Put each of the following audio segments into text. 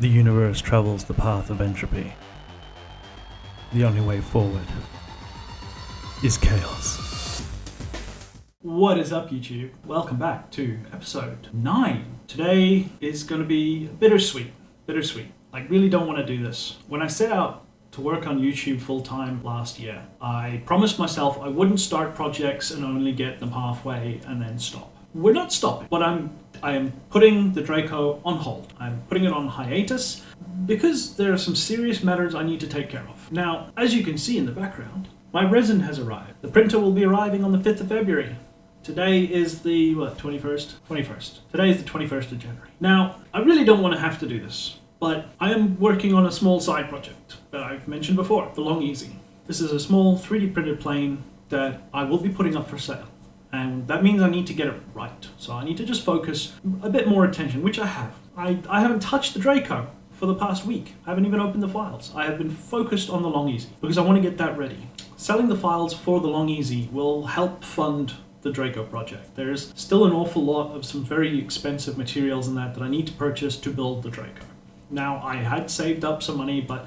The universe travels the path of entropy. The only way forward is chaos. What is up, YouTube? Welcome back to episode 9. Today is going to be bittersweet. I really don't want to do this. When I set out to work on YouTube full-time last year, I promised myself I wouldn't start projects and only get them halfway and then stop. We're not stopping, but I am putting the Draco on hold. I'm putting it on hiatus because there are some serious matters I need to take care of. Now, as you can see in the background, my resin has arrived. The printer will be arriving on the 5th of February. Today is the, 21st? 21st. Today is the 21st of January. Now, I really don't want to have to do this, but I am working on a small side project that I've mentioned before, the Long Easy. This is a small 3D printed plane that I will be putting up for sale. And that means I need to get it right. So I need to just focus a bit more attention, which I have. I haven't touched the Draco for the past week. I haven't even opened the files. I have been focused on the Long Easy because I want to get that ready. Selling the files for the Long Easy will help fund the Draco project. There's still an awful lot of some very expensive materials in that I need to purchase to build the Draco. Now, I had saved up some money, but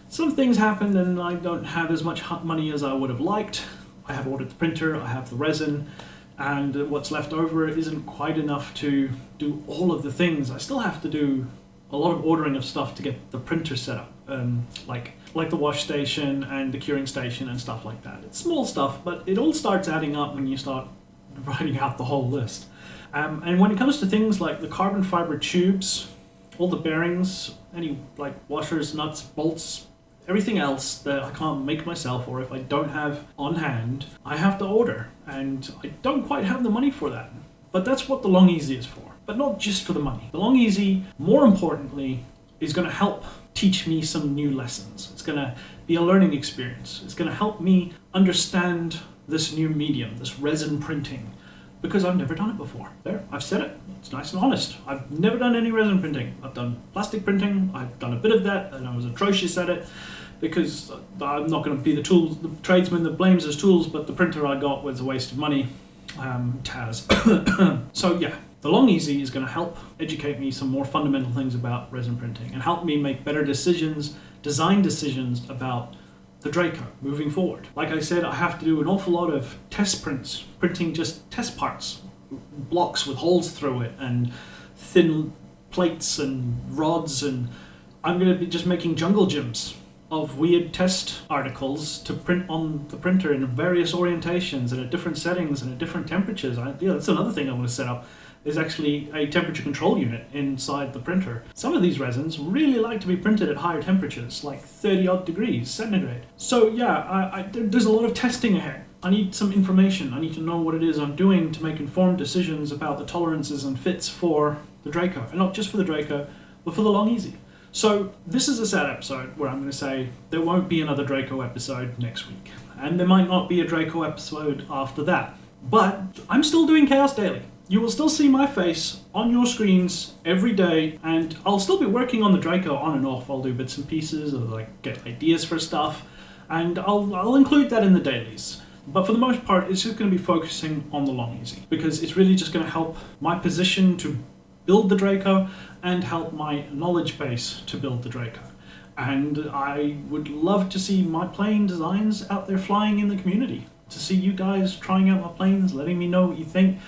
some things happened and I don't have as much money as I would have liked. I have ordered the printer, I have the resin, and what's left over isn't quite enough to do all of the things. I still have to do a lot of ordering of stuff to get the printer set up, like the wash station and the curing station and stuff like that. It's small stuff, but it all starts adding up when you start writing out the whole list. And when it comes to things like the carbon fiber tubes, all the bearings, any like washers, nuts, bolts, everything else that I can't make myself, or if I don't have on hand, I have to order, and I don't quite have the money for that. But that's what the Long Easy is for, but not just for the money. The Long Easy, more importantly, is going to help teach me some new lessons. It's going to be a learning experience. It's going to help me understand this new medium, this resin printing, because I've never done it before. There, I've said it. It's nice and honest. I've never done any resin printing. I've done plastic printing. I've done a bit of that, and I was atrocious at it because I'm not going to be the tradesman that blames his tools, but the printer I got was a waste of money. Taz. So yeah, the Long Easy is going to help educate me some more fundamental things about resin printing and help me make better decisions, design decisions about the Draco moving forward. Like I said, I have to do an awful lot of test prints, printing just test parts, blocks with holes through it and thin plates and rods, and I'm going to be just making jungle gyms of weird test articles to print on the printer in various orientations and at different settings and at different temperatures. That's another thing I want to set up, is actually a temperature control unit inside the printer. Some of these resins really like to be printed at higher temperatures, like 30 odd degrees centigrade. So yeah, there's a lot of testing ahead. I need some information. I need to know what it is I'm doing to make informed decisions about the tolerances and fits for the Draco. And not just for the Draco, but for the Long Easy. So this is a sad episode where I'm going to say there won't be another Draco episode next week. And there might not be a Draco episode after that. But I'm still doing Chaos Daily. You will still see my face on your screens every day, and I'll still be working on the Draco on and off. I'll do bits and pieces, or like get ideas for stuff, and I'll include that in the dailies. But for the most part, it's just going to be focusing on the Long Easy, because it's really just going to help my position to build the Draco and help my knowledge base to build the Draco. And I would love to see my plane designs out there flying in the community, to see you guys trying out my planes, letting me know what you think.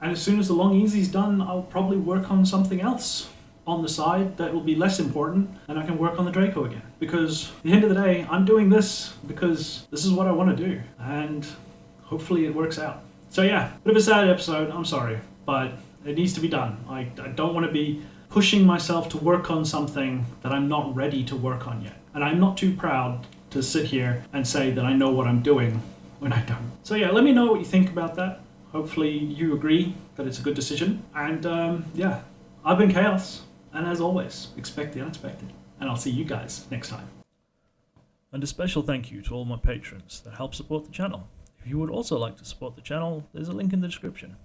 And as soon as the Long Easy's done, I'll probably work on something else on the side that will be less important, and I can work on the Draco again. Because at the end of the day, I'm doing this because this is what I want to do, and hopefully it works out. So yeah, bit of a sad episode, I'm sorry, but it needs to be done. I don't want to be pushing myself to work on something that I'm not ready to work on yet. And I'm not too proud to sit here and say that I know what I'm doing when I don't. So yeah, let me know what you think about that. Hopefully you agree that it's a good decision. And yeah, I've been Chaos. And as always, expect the unexpected. And I'll see you guys next time. And a special thank you to all my patrons that help support the channel. If you would also like to support the channel, there's a link in the description.